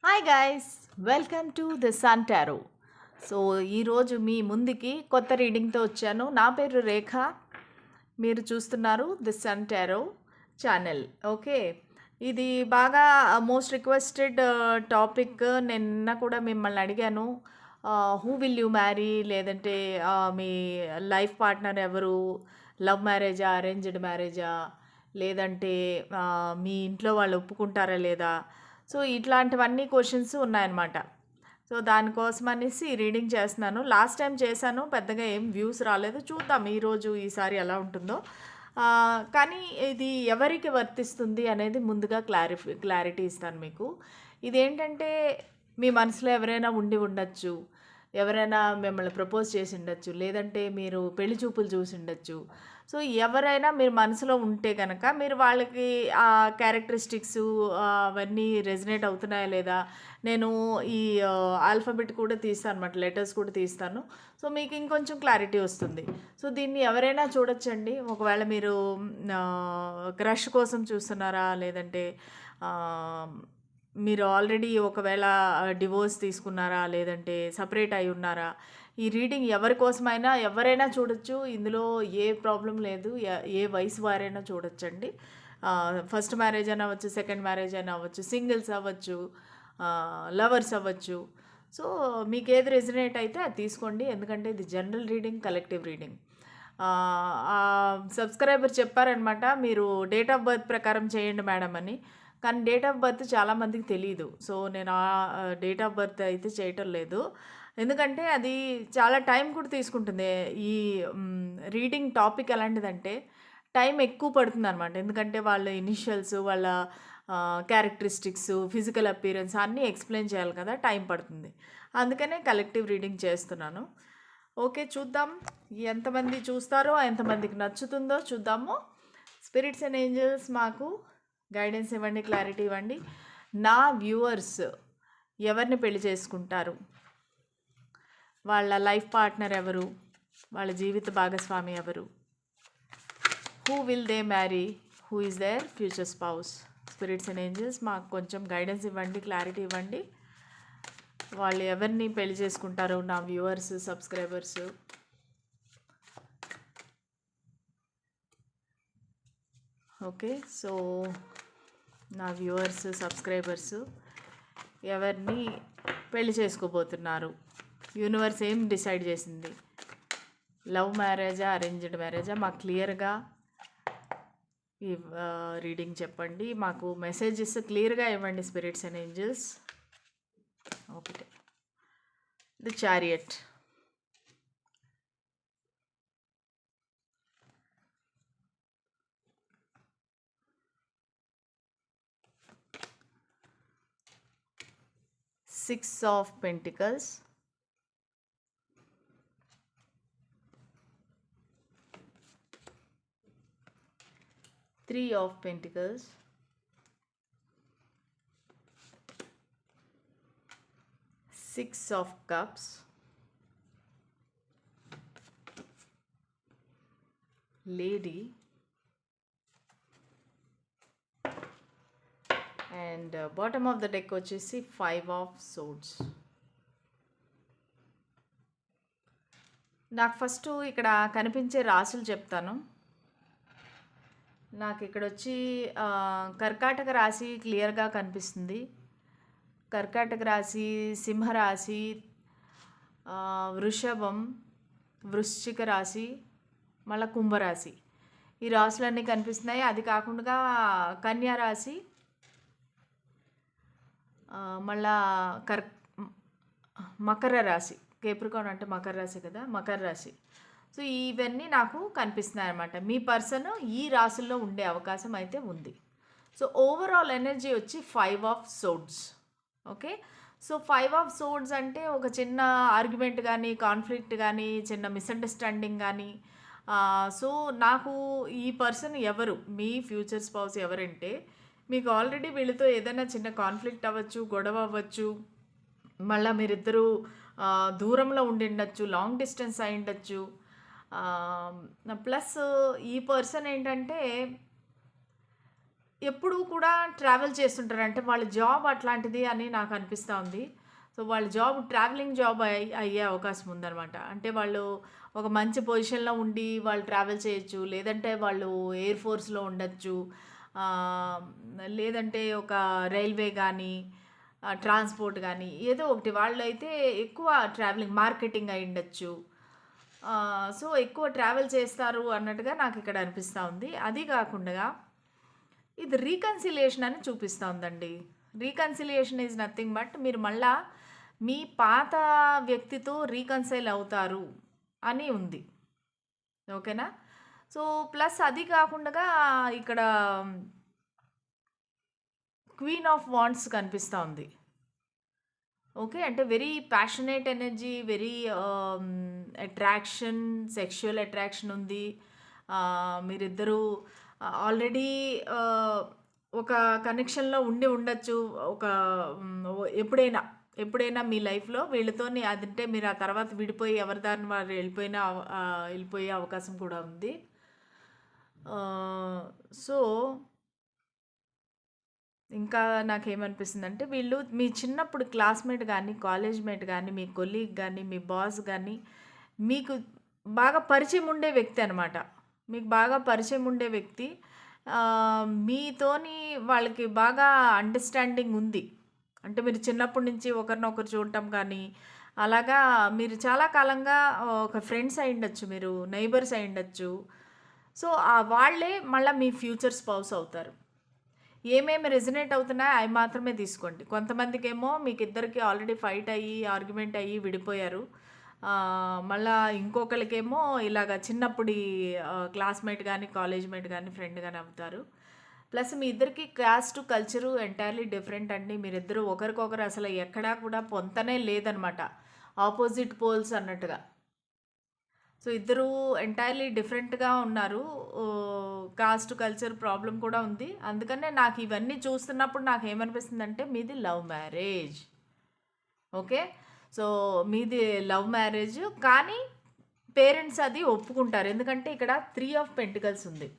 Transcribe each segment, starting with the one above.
Hi guys, welcome to the sun tarot. So ఈరోజు మీ ముందుకి కొత్త రీడింగ్తో వచ్చాను. నా పేరు రేఖ. మీరు చూస్తున్నారు the sun tarot channel. Okay, ఇది బాగా మోస్ట్ రిక్వెస్టెడ్ టాపిక్. నిన్న కూడా మిమ్మల్ని అడిగాను, హూ విల్ యూ మ్యారీ, లేదంటే మీ లైఫ్ పార్ట్నర్ ఎవరు, లవ్ మ్యారేజా, అరేంజ్డ్ మ్యారేజా, లేదంటే మీ ఇంట్లో వాళ్ళు ఒప్పుకుంటారా లేదా. సో ఇట్లాంటివన్నీ క్వశ్చన్స్ ఉన్నాయన్నమాట. సో దానికోసం అనేసి రీడింగ్ చేస్తున్నాను. లాస్ట్ టైం చేశాను, పెద్దగా ఏం వ్యూస్ రాలేదు. చూద్దాం ఈసారి ఎలా ఉంటుందో. కానీ ఇది ఎవరికి వర్తిస్తుంది అనేది ముందుగా క్లారిటీ ఇస్తాను మీకు. ఇదేంటంటే, మీ మనసులో ఎవరైనా ఉండి ఉండొచ్చు, ఎవరైనా మిమ్మల్ని ప్రపోజ్ చేసి ఉండొచ్చు, లేదంటే మీరు పెళ్లి చూపులు చూసి ఉండొచ్చు. సో ఎవరైనా మీరు మనసులో ఉంటే కనుక మీరు వాళ్ళకి ఆ క్యారెక్టరిస్టిక్స్ అవన్నీ రెజనేట్ అవుతున్నాయా లేదా. నేను ఈ ఆల్ఫాబెట్ కూడా తీస్తాను అనమాట, లెటర్స్ కూడా తీస్తాను. సో మీకు ఇంకొంచెం క్లారిటీ వస్తుంది. సో దీన్ని ఎవరైనా చూడొచ్చండి. ఒకవేళ మీరు క్రష్ కోసం చూస్తున్నారా, లేదంటే ఆ, మీరు ఆల్రెడీ ఒకవేళ డివోర్స్ తీసుకున్నారా, లేదంటే సపరేట్ అయి ఉన్నారా, ఈ రీడింగ్ ఎవరి కోసమైనా ఎవరైనా చూడొచ్చు. ఇందులో ఏ ప్రాబ్లం లేదు. ఏ వయసు వారైనా చూడొచ్చండి. ఫస్ట్ మ్యారేజ్ అయినా అవ్వచ్చు, సెకండ్ మ్యారేజ్ అయినా అవ్వచ్చు, సింగిల్స్ అవ్వచ్చు, లవర్స్ అవ్వచ్చు. సో మీకు ఏది రెజినేట్ అయితే అది తీసుకోండి. ఎందుకంటే ఇది general reading, collective reading. Subscriber చెప్పారనమాట, మీరు డేట్ ఆఫ్ బర్త్ ప్రకారం చేయండి మేడం అని. కానీ డేట్ ఆఫ్ బర్త్ చాలామందికి తెలియదు. సో నేను ఆ డేట్ ఆఫ్ బర్త్ అయితే చేయటం లేదు. ఎందుకంటే అది చాలా టైం కూడా తీసుకుంటుంది. ఈ రీడింగ్ టాపిక్ ఎలాంటిదంటే, టైం ఎక్కువ పడుతుందనమాట. ఎందుకంటే వాళ్ళ ఇనిషియల్స్, వాళ్ళ క్యారెక్టరిస్టిక్స్, ఫిజికల్ అపియరెన్స్ అన్నీ ఎక్స్‌ప్లెయిన్ చేయాలి కదా, టైం పడుతుంది. అందుకనే కలెక్టివ్ రీడింగ్ చేస్తున్నాను. ఓకే, చూద్దాం ఎంతమంది చూస్తారో, ఎంతమందికి నచ్చుతుందో చూద్దాము. స్పిరిట్స్ అండ్ ఏంజెల్స్ మాకు గైడెన్స్ ఇవ్వండి, క్లారిటీ ఇవ్వండి. నా వ్యూవర్స్ ఎవరిని పెళ్లి చేసుకుంటారు, వాళ్ళ లైఫ్ పార్ట్నర్ ఎవరు, వాళ్ళ జీవిత భాగస్వామి ఎవరు, who will they marry, who is their future spouse. Spirits and angels మాకు కొంచెం గైడెన్స్ ఇవ్వండి, క్లారిటీ ఇవ్వండి. వాళ్ళు ఎవరిని పెళ్లి చేసుకుంటారు, నా వ్యూవర్స్, సబ్స్క్రైబర్స్. ఓకే, సో నా వ్యూవర్స్, సబ్స్క్రైబర్స్ ఎవరిని పెళ్లి చేసుకోబోతున్నారు, యూనివర్స్ ఏం డిసైడ్ చేసింది, లవ్ మ్యారేజా, అరేంజ్డ్ మ్యారేజా, మాకు క్లియర్గా ఈ రీడింగ్ చెప్పండి. మాకు మెసేజెస్ క్లియర్గా ఇవ్వండి స్పిరిట్స్ అండ్ ఏంజల్స్. ఒకటి, the chariot, six of pentacles, three of pentacles, six of cups, lady, and bottom of the deck వచ్చేసి ఫైవ్ ఆఫ్ సోర్డ్స్. నాకు ఫస్ట్ ఇక్కడ కనిపించే రాసులు చెప్తాను. నాకు ఇక్కడ వచ్చి కర్కాటక రాశి క్లియర్గా కనిపిస్తుంది. కర్కాటక రాశి, సింహరాశి, వృషభం, వృశ్చిక రాశి, మళ్ళీ కుంభరాశి, ఈ రాశులన్నీ కనిపిస్తున్నాయి. అది కాకుండా కన్యా రాశి, మళ్ళా మకర రాశి, కేప్రికాన్ అంటే మకర రాశి కదా, మకర రాశి. సో ఇవన్నీ నాకు కనిపిస్తున్నాయి అన్నమాట. మీ పర్సన్ ఈ రాశుల్లో ఉండే అవకాశం అయితే ఉంది. సో ఓవరాల్ ఎనర్జీ వచ్చి five of swords. Okay, so five of swords అంటే ఒక చిన్న ఆర్గ్యుమెంట్ కానీ, కాన్ఫ్లిక్ట్ కానీ, చిన్న మిస్అండర్స్టాండింగ్ కానీ. సో నాకు ఈ పర్సన్ ఎవరు, మీ ఫ్యూచర్ స్పౌస్ ఎవరంటే, మీకు ఆల్రెడీ వీళ్ళతో ఏదైనా చిన్న కాన్ఫ్లిక్ట్ అవ్వచ్చు, గొడవ అవ్వచ్చు, మళ్ళీ మీరిద్దరూ దూరంలో ఉండి ఉండొచ్చు, లాంగ్ డిస్టెన్స్ అయి ఉండొచ్చు. ప్లస్ ఈ పర్సన్ ఏంటంటే, ఎప్పుడూ కూడా ట్రావెల్ చేస్తుంటారు. అంటే వాళ్ళ జాబ్ అట్లాంటిది అని నాకు అనిపిస్తా ఉంది. సో, వాళ్ళ జాబ్ ట్రావెలింగ్ జాబ్ అయ్యే అవకాశం ఉందనమాట. అంటే వాళ్ళు ఒక మంచి పొజిషన్‌లో ఉండి వాళ్ళు ట్రావెల్ చేయొచ్చు. లేదంటే వాళ్ళు ఎయిర్ ఫోర్స్‌లో ఉండొచ్చు. ఆహ్, లేదంటే ఒక రైల్వే గానీ, ట్రాన్స్‌పోర్ట్ గానీ ఏదో ఒకటి. వాళ్ళైతే ఎక్కువ ట్రావెలింగ్ మార్కెటింగ్ అయ్యుండొచ్చు. సో, ఎక్కువ ట్రావెల్ చేస్తారు అన్నట్టుగా నాకిక్కడ అనిపిస్తా ఉంది. అది కాకుండా ఇది రీకన్సిలియేషన్ అని చూపిస్తా ఉందండి. రీకన్సిలియేషన్ ఈజ్ నథింగ్ బట్ మీరు మళ్ళా మీ పాత వ్యక్తితో రీకన్సైల్ అవుతారు అని ఉంది. ఓకేనా? సో, ప్లస్ అది కాకుండా ఇక్కడ క్వీన్ ఆఫ్ వాండ్స్ కనిపిస్తా ఉంది. ఓకే. అంటే very passionate energy, very attraction, sexual attraction ఉంది. మీరిద్దరూ ఆల్రెడీ ఆహ్, ఒక కనెక్షన్‌లో ఉండి ఉండొచ్చు. ఒక ఎప్పుడైనా, ఎప్పుడైనా మీ లైఫ్‌లో వీళ్ళతోని అదంటే మీరు ఆ తర్వాత విడిపోయి ఎవరి దారిన వారు వెళ్ళిపోయే అవకాశం కూడా ఉంది. సో ఇంకా నాకేమనిపిస్తుందంటే, వీళ్ళు మీ చిన్నప్పుడు క్లాస్‌మేట్ గానీ, కాలేజ్ మేట్ గానీ, మీ కొలీగ్ గానీ, మీ బాస్ గానీ, మీకు బాగా పరిచయం ఉండే వ్యక్తి అనమాట. మీకు బాగా పరిచయం ఉండే వ్యక్తి. మీతోని వాళ్ళకి బాగా అండర్‌స్టాండింగ్ ఉంది. అంటే మీరు చిన్నప్పటి నుంచి ఒకరినొకరు చూడటం కానీ, అలాగా మీరు చాలా కాలంగా ఒక ఫ్రెండ్స్ అయ్యుండొచ్చు మీరు, నైబర్స్ అయ్యుండొచ్చు. సో, వాళ్ళే మళ్ళా మీ ఫ్యూచర్ స్పౌస్ అవుతారు. ఏమేమి రెజొనేట్ అవుతున్నాయో అవి మాత్రమే తీసుకోండి. కొంతమందికేమో మీకిద్దరికి ఆల్రెడీ ఫైట్ అయ్యి, ఆర్గ్యుమెంట్ అయ్యి విడిపోయారు. మళ్ళా ఇంకొకళ్ళకేమో ఇలాగ చిన్నప్పుడి క్లాస్‌మేట్ గానీ, కాలేజ్ మేట్ గానీ, ఫ్రెండ్ గానీ అవుతారు. ప్లస్ మీ ఇద్దరికి కాస్ట్, కల్చరు ఎంటైర్‌లీ డిఫరెంట్ అండి. మీరిద్దరూ ఒకరికొకరు అసలు ఎక్కడా కూడా పొంతనే లేదనమాట. ఆపోజిట్ పోల్స్ అన్నట్టుగా. సో, ఇద్దరూ ఎంటైర్‌లీ డిఫరెంట్‌గా ఉన్నారు. కాస్ట్, కల్చర్ ప్రాబ్లమ్ కూడా ఉంది. అందుకనే నాకు ఇవన్నీ చూస్తున్నప్పుడు నాకేమనిపిస్తుందంటే మీది లవ్ మ్యారేజ్. ఓకే. సో, మీది లవ్ మ్యారేజ్ కానీ పేరెంట్స్ అది ఒప్పుకుంటారు. ఎందుకంటే ఇక్కడ 3 ఆఫ్ పెంటికల్స్ ఉంది.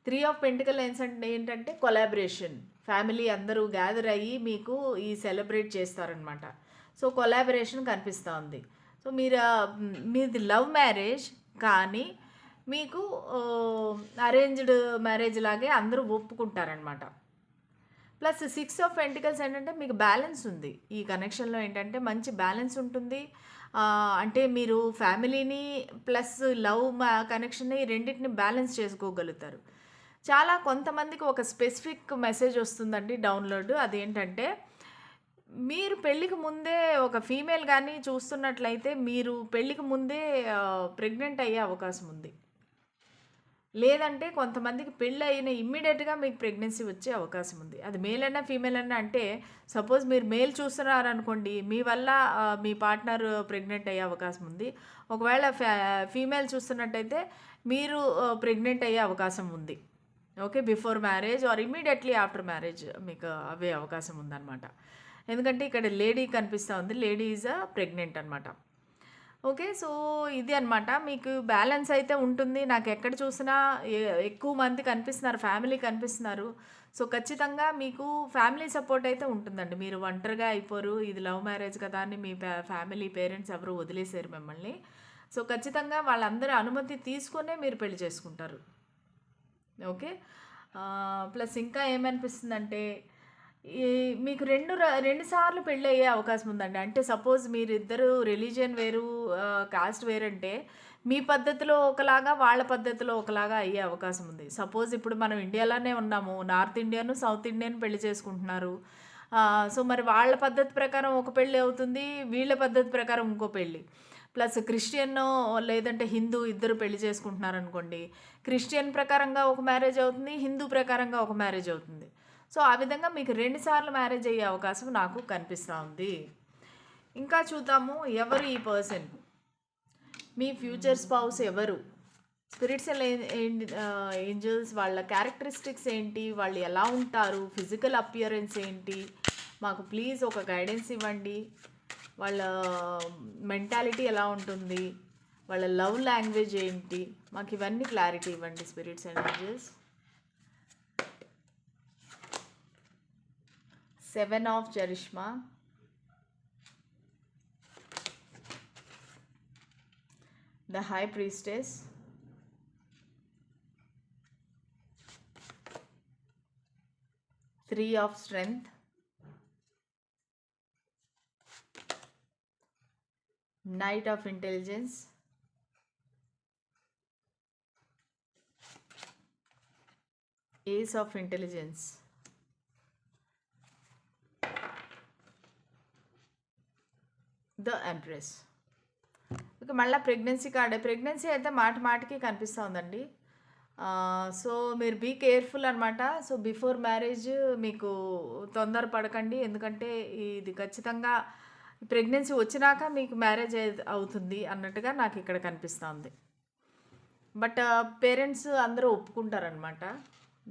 3 ఆఫ్ పెంటికల్ ఏంటంటే కొలాబరేషన్. ఫ్యామిలీ అందరూ గ్యాదర్ అయ్యి మీకు ఈ సెలబ్రేట్ చేస్తారనమాట. సో, కొలాబరేషన్ కనిపిస్తా ఉంది. సో, మీది లవ్ మ్యారేజ్ కానీ మీకు అరేంజ్డ్ మ్యారేజ్ లాగే అందరూ ఒప్పుకుంటారనమాట. ప్లస్ 6 ఆఫ్ పెంటికల్స్ ఏంటంటే మీకు బ్యాలెన్స్ ఉంది. ఈ కనెక్షన్‌లో ఏంటంటే మంచి బ్యాలెన్స్ ఉంటుంది. అంటే మీరు ఫ్యామిలీని ప్లస్ లవ్ కనెక్షన్‌ని రెండిటిని బ్యాలెన్స్ చేసుకోగలుగుతారు. చాలా కొంతమందికి ఒక స్పెసిఫిక్ మెసేజ్ వస్తుందండి డౌన్‌లోడ్. అదేంటంటే మీరు పెళ్ళికి ముందే ఒక ఫీమేల్ గాని చూస్తున్నట్లయితే మీరు పెళ్ళికి ముందే ప్రెగ్నెంట్ అయ్యే అవకాశం ఉంది. లేదంటే కొంతమందికి పెళ్ళయిన ఇమ్మీడియేట్‌గా మీకు ప్రెగ్నెన్సీ వచ్చే అవకాశం ఉంది. అది మేల్ అయినా, ఫీమేల్ అయినా అంటే సపోజ్ మీరు మేల్ చూస్తున్నారనుకోండి, మీ వల్ల మీ పార్ట్నర్ ప్రెగ్నెంట్ అయ్యే అవకాశం ఉంది. ఒకవేళ ఫీమేల్ చూస్తున్నట్టయితే మీరు ప్రెగ్నెంట్ అయ్యే అవకాశం ఉంది. Okay. Before marriage or immediately after marriage మీకు అవ్వే అవకాశం ఉందనమాట. ఎందుకంటే ఇక్కడ లేడీ కనిపిస్తా ఉంది. లేడీ ఈజ్ ప్రెగ్నెంట్ అనమాట. ఓకే. సో, ఇది అనమాట. మీకు బ్యాలెన్స్ అయితే ఉంటుంది. నాకెక్కడ చూసినా ఎక్కువ మంది కనిపిస్తున్నారు. ఫ్యామిలీ కనిపిస్తున్నారు. సో, ఖచ్చితంగా మీకు ఫ్యామిలీ సపోర్ట్ అయితే ఉంటుందండి. మీరు ఒంటరిగా అయిపోరు. ఇది లవ్ మ్యారేజ్ కదా అని మీ ఫ్యామిలీ, పేరెంట్స్ ఎవరు వదిలేసారు మిమ్మల్ని. సో, ఖచ్చితంగా వాళ్ళందరి అనుమతి తీసుకొనే మీరు పెళ్లి చేసుకుంటారు. ఓకే. ప్లస్ ఇంకా ఏమనిపిస్తుందంటే ఈ మీకు 2 సార్లు పెళ్ళయ్యే అవకాశం ఉందండి. అంటే సపోజ్ మీరిద్దరు రిలీజియన్ వేరు, కాస్ట్ వేరంటే మీ పద్ధతిలో ఒకలాగా, వాళ్ళ పద్ధతిలో ఒకలాగా అయ్యే అవకాశం ఉంది. సపోజ్ ఇప్పుడు మనం ఇండియాలోనే ఉన్నాము. నార్త్ ఇండియన్, సౌత్ ఇండియన్ పెళ్లి చేసుకుంటున్నారు. సో, మరి వాళ్ళ పద్ధతి ప్రకారం ఒక పెళ్లి అవుతుంది. వీళ్ళ పద్ధతి ప్రకారం ఇంకో పెళ్లి. ప్లస్ క్రిస్టియన్ లేదంటే హిందూ ఇద్దరు పెళ్లి చేసుకుంటున్నారనుకోండి. క్రిస్టియన్ ప్రకారంగా ఒక మ్యారేజ్ అవుతుంది. హిందూ ప్రకారంగా ఒక మ్యారేజ్ అవుతుంది. సో, ఆ విధంగా మీకు 2 సార్లు మ్యారేజ్ అయ్యే అవకాశం నాకు కనిపిస్తా ఉంది. ఇంకా చూద్దాము ఎవరు ఈ పర్సన్? మీ ఫ్యూచర్ స్పౌస్ ఎవరు? స్పిరిట్స్ ఏంజెల్స్ వాళ్ళ క్యారెక్టరిస్టిక్స్ ఏంటి? వాళ్ళు ఎలా ఉంటారు? ఫిజికల్ అపియరెన్స్ ఏంటి? మాకు ప్లీజ్ ఒక గైడెన్స్ ఇవ్వండి. వాళ్ళ మెంటాలిటీ ఎలా ఉంటుంది? వాళ్ళ లవ్ లాంగ్వేజ్ ఏంటి? మాకు ఇవన్నీ క్లారిటీ ఇవ్వండి spirits and angels. 7 of Charishma, the High Priestess, Three of Strength, Knight of Intelligence, Ace of Intelligence, the Empress. ఇక మళ్ళీ ప్రెగ్నెన్సీ కార్డ్. ప్రెగ్నెన్సీ అయితే మాటికి కనిపిస్తూ ఉందండి. సో మీరు బీ కేర్ఫుల్ అనమాట. సో బిఫోర్ మ్యారేజ్ మీకు తొందర పడకండి, ఎందుకంటే ఇది ఖచ్చితంగా ప్రెగ్నెన్సీ వచ్చినాక మీకు మ్యారేజ్ అవుతుంది అన్నట్టుగా నాకు ఇక్కడ కనిపిస్తూ ఉంది. బట్ పేరెంట్స్ అందరూ ఒప్పుకుంటారనమాట.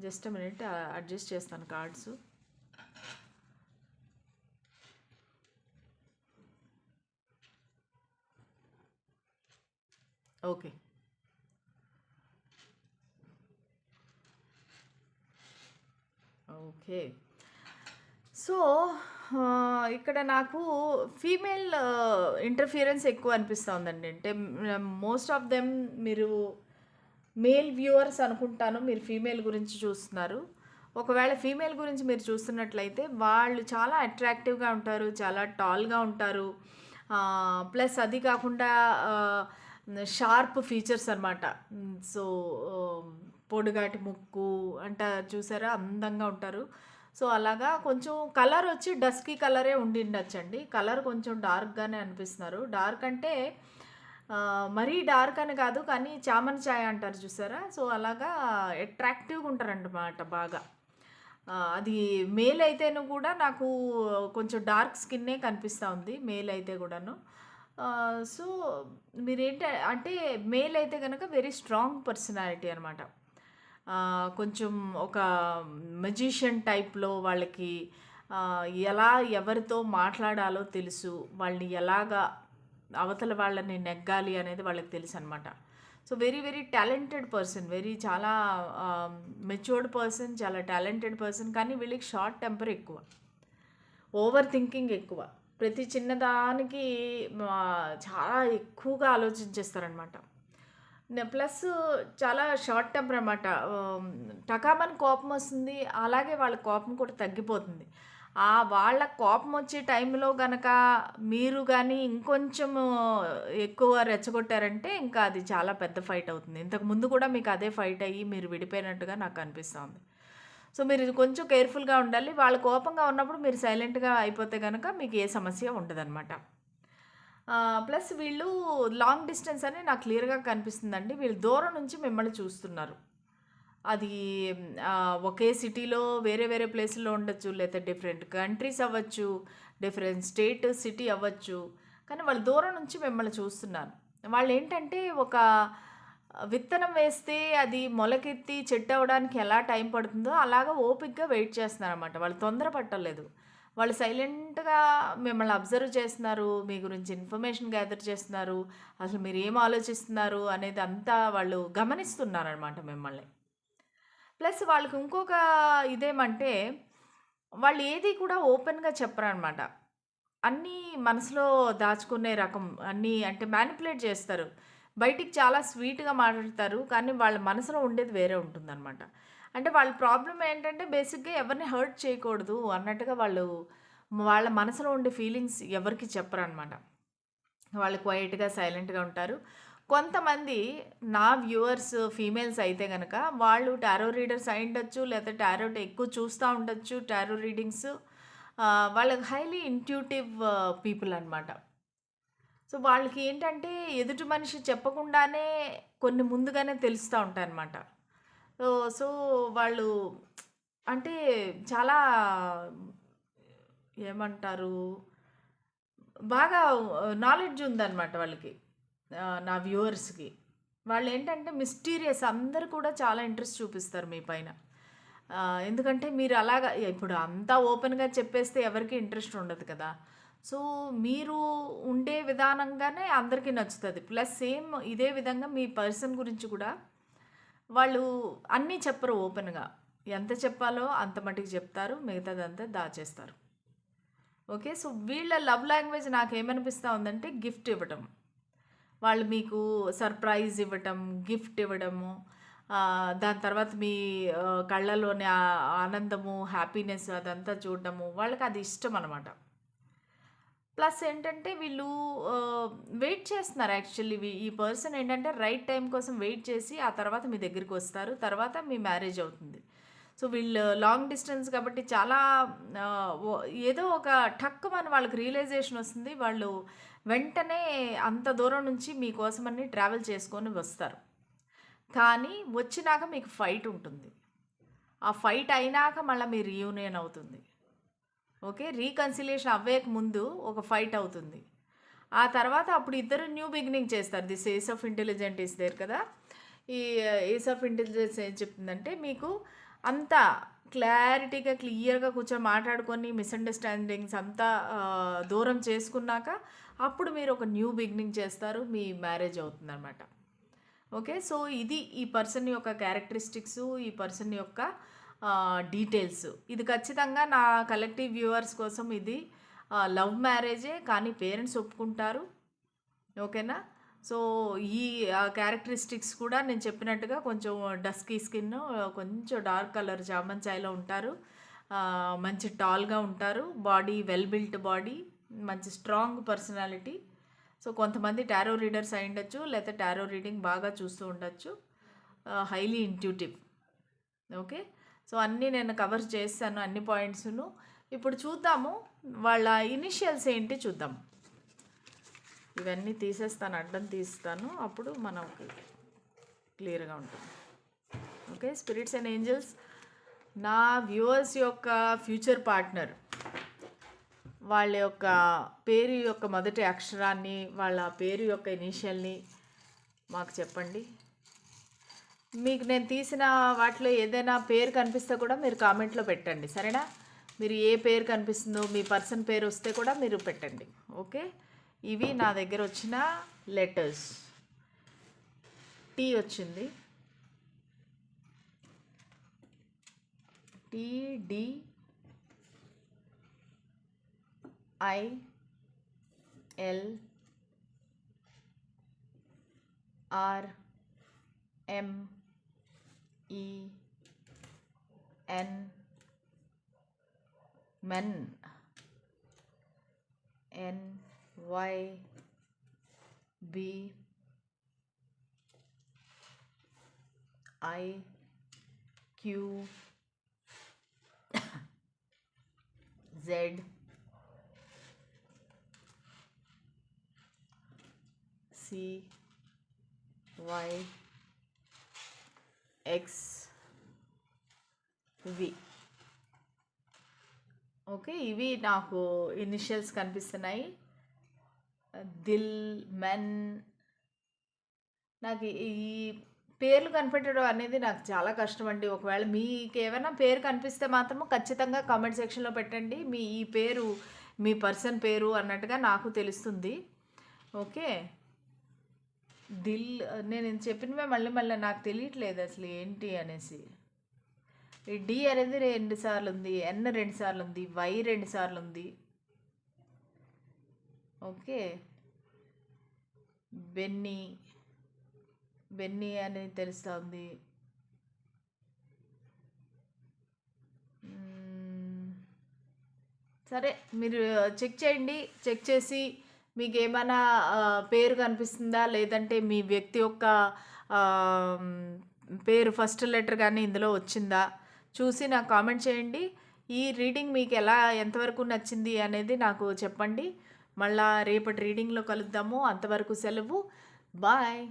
జస్ట్ మినిట్ అడ్జస్ట్ చేస్తాను కార్డ్స్. Okay, okay. సో ఇక్కడ నాకు ఫీమేల్ ఇంటర్ఫియరెన్స్ ఎక్కువ అనిపిస్తూ ఉందండి. అంటే మోస్ట్ ఆఫ్ దెమ్ మీరు మేల్ వ్యూవర్స్ అనుకుంటాను, మీరు ఫీమేల్ గురించి చూస్తున్నారు. ఒకవేళ ఫీమేల్ గురించి మీరు చూస్తున్నట్లయితే వాళ్ళు చాలా అట్రాక్టివ్గా ఉంటారు, చాలా టాల్గా ఉంటారు. ప్లస్ అది కాకుండా షార్ప్ ఫీచర్స్ అనమాట. సో పొడుగాటి ముక్కు అంట చూసారా, అందంగా ఉంటారు. సో అలాగా కొంచెం కలర్ వచ్చి డస్కీ కలరే ఉండిండొచ్చండి. కలర్ కొంచెం డార్క్గానే అనిపిస్తున్నారు. డార్క్ అంటే మరీ డార్క్ అని కాదు, కానీ చామన్ ఛాయ్ అంటారు చూసారా, సో అలాగా అట్రాక్టివ్గా ఉంటారన్నమాట బాగా. అది మేల్ అయితేను కూడా నాకు కొంచెం డార్క్ స్కిన్నే కనిపిస్తూ ఉంది, మేల్ అయితే కూడాను. సో అంటే మేల్ అయితే కనుక వెరీ స్ట్రాంగ్ పర్సనాలిటీ అనమాట. కొంచెం ఒక మెజిషియన్ టైప్లో వాళ్ళకి ఎలా ఎవరితో మాట్లాడాలో తెలుసు, వాళ్ళని ఎలాగా అవతల వాళ్ళని నెగ్గాలి అనేది వాళ్ళకి తెలుసు అనమాట. So very very talented person, చాలా మెచ్యూర్డ్ పర్సన్, చాలా టాలెంటెడ్ పర్సన్. కానీ వీళ్ళకి షార్ట్ టెంపర్ ఎక్కువ, ఓవర్ థింకింగ్ ఎక్కువ. ప్రతి చిన్నదానికి చాలా ఎక్కువగా ఆలోచించేస్తారనమాట. ప్లస్ చాలా షార్ట్ టెంపర్ అనమాట. టకామని కోపం వస్తుంది, అలాగే వాళ్ళ కోపం కూడా తగ్గిపోతుంది. వాళ్ళ కోపం వచ్చే టైంలో కనుక మీరు కానీ ఇంకొంచెం ఎక్కువ రెచ్చగొట్టారంటే ఇంకా అది చాలా పెద్ద ఫైట్ అవుతుంది. ఇంతకు ముందు కూడా మీకు అదే ఫైట్ అయ్యి మీరు విడిపోయినట్టుగా నాకు అనిపిస్తుంది. సో మీరు కొంచెం కేర్ఫుల్గా ఉండాలి. వాళ్ళు కోపంగా ఉన్నప్పుడు మీరు సైలెంట్గా అయిపోతే కనుక మీకు ఏ సమస్య ఉండదన్నమాట. ప్లస్ వీళ్ళు లాంగ్ డిస్టెన్స్ అని నాకు క్లియర్గా కనిపిస్తుందండి. వీళ్ళు దూరం నుంచి మిమ్మల్ని చూస్తున్నారు. అది ఒకే సిటీలో వేరే వేరే ప్లేస్లో ఉండొచ్చు, లేకపోతే డిఫరెంట్ కంట్రీస్ అవ్వచ్చు, డిఫరెంట్ స్టేట్ సిటీ అవ్వచ్చు, కానీ వాళ్ళు దూరం నుంచి మిమ్మల్ని చూస్తున్నారు. వాళ్ళు ఏంటంటే ఒక విత్తనం వేస్తే అది మొలకెత్తి చెట్టు అవ్వడానికి ఎలా టైం పడుతుందో అలాగా ఓపిక్గా వెయిట్ చేస్తున్నారు అనమాట. వాళ్ళు తొందర పట్టలేదు. వాళ్ళు సైలెంట్గా మిమ్మల్ని అబ్జర్వ్ చేస్తున్నారు, మీ గురించి ఇన్ఫర్మేషన్ గ్యాదర్ చేస్తున్నారు, అసలు మీరు ఏం ఆలోచిస్తున్నారు అనేది అంతా వాళ్ళు గమనిస్తున్నారనమాట మిమ్మల్ని. ప్లస్ వాళ్ళకి ఇంకొక ఇదేమంటే వాళ్ళు ఏది కూడా ఓపెన్గా చెప్పరనమాట. అన్నీ మనసులో దాచుకునే రకం, అన్నీ అంటే మ్యానిపులేట్ చేస్తారు. బయటికి చాలా స్వీట్గా మాట్లాడతారు, కానీ వాళ్ళ మనసులో ఉండేది వేరే ఉంటుందన్నమాట. అంటే వాళ్ళ ప్రాబ్లం ఏంటంటే బేసిక్గా ఎవరిని హర్ట్ చేయకూడదు అన్నట్టుగా వాళ్ళు వాళ్ళ మనసులో ఉండే ఫీలింగ్స్ ఎవరికి చెప్పరనమాట. వాళ్ళు క్వైట్గా సైలెంట్గా ఉంటారు. కొంతమంది నా వ్యూవర్స్ ఫీమేల్స్ అయితే కనుక వాళ్ళు టారో రీడర్స్ అయి ఉండొచ్చు, లేకపోతే టారో ఎక్కువ చూస్తూ ఉండొచ్చు, టారో రీడింగ్స్. వాళ్ళకి హైలీ ఇంట్యూటివ్ పీపుల్ అనమాట. సో వాళ్ళకి ఏంటంటే ఎదుటి మనిషి చెప్పకుండానే కొన్ని ముందుగానే తెలుస్తూ ఉంటాయన్నమాట. సో సో వాళ్ళు అంటే చాలా ఏమంటారు, బాగా నాలెడ్జ్ ఉందన్నమాట వాళ్ళకి, నా వ్యూవర్స్కి. వాళ్ళు ఏంటంటే మిస్టీరియస్, అందరూ కూడా చాలా ఇంట్రెస్ట్ చూపిస్తారు మీ పైన. ఎందుకంటే మీరు అలాగా ఇప్పుడు అంతా ఓపెన్గా చెప్పేస్తే ఎవరికి ఇంట్రెస్ట్ ఉండదు కదా. సో మీరు ఉండే విధానంగానే అందరికీ నచ్చుతుంది. ప్లస్ సేమ్ ఇదే విధంగా మీ పర్సన్ గురించి కూడా వాళ్ళు అన్నీ చెప్పరు ఓపెన్గా. ఎంత చెప్పాలో అంత మటుకు చెప్తారు, మిగతాదంతా దాచేస్తారు. ఓకే. సో, వీళ్ళ లవ్ లాంగ్వేజ్ నాకేమనిపిస్తా ఉందంటే గిఫ్ట్ ఇవ్వటం. వాళ్ళు మీకు సర్ప్రైజ్ ఇవ్వటం, గిఫ్ట్ ఇవ్వడము, దాని తర్వాత మీ కళ్ళలోని ఆనందము, హ్యాపీనెస్ అదంతా చూడడము, వాళ్ళకది ఇష్టమనమాట. ప్లస్ ఏంటంటే వీళ్ళు వెయిట్ చేస్తున్నారు యాక్చువల్లీ. ఈ పర్సన్ ఏంటంటే రైట్ టైం కోసం వెయిట్ చేసి, ఆ తర్వాత మీ దగ్గరికొస్తారు. తర్వాత మీ మ్యారేజ్ అవుతుంది. సో, వీళ్ళు లాంగ్ డిస్టెన్స్ కాబట్టి చాలా ఏదో ఒక ఠక్కుమని వాళ్ళకి రియలైజేషన్ వస్తుంది. వాళ్ళు వెంటనే అంత దూరం నుంచి మీకోసమని ట్రావెల్ చేసుకొని వస్తారు. కానీ వచ్చినాక మీకు ఫైట్ ఉంటుంది. ఆ ఫైట్ అయినాక మళ్ళా మీ రీయూనియన్ అవుతుంది. ఓకే. రీకన్సిలియేషన్ అవ్వేక ముందు ఒక ఫైట్ అవుతుంది. ఆ తర్వాత అప్పుడు ఇద్దరు న్యూ బిగినింగ్ చేస్తారు. This ace of intelligent is there కదా! ఈ ఏస్ ఆఫ్ ఇంటెలిజెన్స్ ఏం చెప్తుందంటే మీకు అంతా క్లారిటీగా, క్లియర్‌గా కూర్చొని మాట్లాడుకొని మిస్‌అండర్‌స్టాండింగ్స్ అంతా దూరం చేసుకున్నాక అప్పుడు మీరు ఒక న్యూ బిగినింగ్ చేస్తారు. మీ మ్యారేజ్ అవుతుందనమాట. ఓకే. సో, ఇది ఈ పర్సన్ యొక్క క్యారెక్టరిస్టిక్సు, ఈ పర్సన్ యొక్క డీటెయిల్స్. ఇది ఖచ్చితంగా నా కలెక్టివ్ వ్యూవర్స్ కోసం ఇది లవ్ మ్యారేజే, కానీ పేరెంట్స్ ఒప్పుకుంటారు. ఓకేనా? సో, ఈ క్యారెక్టరిస్టిక్స్ కూడా నేను చెప్పినట్టుగా కొంచెం డస్కీ స్కిన్, కొంచెం డార్క్ కలర్ జామన్ చాయ్‌లో ఉంటారు. మంచి టాల్‌గా ఉంటారు. బాడీ వెల్ బిల్ట్ బాడీ, మంచి స్ట్రాంగ్ పర్సనాలిటీ. సో, కొంతమంది టారో రీడర్స్ అయ్యుండొచ్చు, లేతే టారో రీడింగ్ బాగా చూస్తూ ఉండొచ్చు. Highly intuitive. ఓకే. సో, అన్నీ నేను కవర్ చేశాను, అన్ని పాయింట్సును. ఇప్పుడు చూద్దాము వాళ్ళ ఇనిషియల్స్ ఏంటి చూద్దాం. ఇవన్నీ తీసేస్తాను, అడ్డం తీస్తాను. అప్పుడు మనకు క్లియర్‌గా ఉంటుంది. ఓకే. స్పిరిట్స్ అండ్ ఏంజెల్స్, నా వ్యూవర్స్ యొక్క ఫ్యూచర్ పార్ట్నర్ వాళ్ళ యొక్క పేరు యొక్క మొదటి అక్షరాన్ని, వాళ్ళ పేరు యొక్క ఇనీషియల్ని మాకు చెప్పండి. మీకు నేను తీసిన వాటిలో ఏదైనా పేరు కనిపిస్తే కూడా మీరు కామెంట్లో పెట్టండి, సరేనా? మీరు ఏ పేరు కనిపిస్తుందో, మీ పర్సన్ పేరు వస్తే కూడా మీరు పెట్టండి. ఓకే. ఇవి నా దగ్గర వచ్చిన లెటర్స్. టీ వచ్చింది, TDILRMEN, men, NYZCYXV. ఓకే. ఇవి నాకు ఇనిషియల్స్ కనిపిస్తున్నాయి. దిల్, మెన్. నాకు ఈ పేర్లు కనిపెట్టడం అనేది నాకు చాలా కష్టం అండి. ఒకవేళ మీకేమైనా పేరు కనిపిస్తే మాత్రము ఖచ్చితంగా కామెంట్ సెక్షన్‌లో పెట్టండి. ఈ పేరు మీ పర్సన్ పేరు అన్నట్టుగా నాకు తెలుస్తుంది. ఓకే. దిల్, నేను చెప్పినవే మళ్ళీ నాకు తెలియట్లేదు అసలు ఏంటి అనేసి. ఈ డి అనేది 2 సార్లు ఉంది, ఎన్ 2 సార్లు ఉంది, వై 2 సార్లు ఉంది. ఓకే. బెన్నీ అని తెలుస్తూ ఉంది. సరే, మీరు చెక్ చేయండి. చెక్ చేసి మీకు ఏమైనా పేరు కనిపిస్తుందా, లేదంటే మీ వ్యక్తి యొక్క పేరు ఫస్ట్ లెటర్ కానీ ఇందులో వచ్చిందా చూసి నాకు కామెంట్ చేయండి. ఈ రీడింగ్ మీకు ఎంతవరకు నచ్చింది అనేది నాకు చెప్పండి. మళ్ళా రేపటి రీడింగ్లో కలుద్దాము. అంతవరకు సెలవు. బాయ్.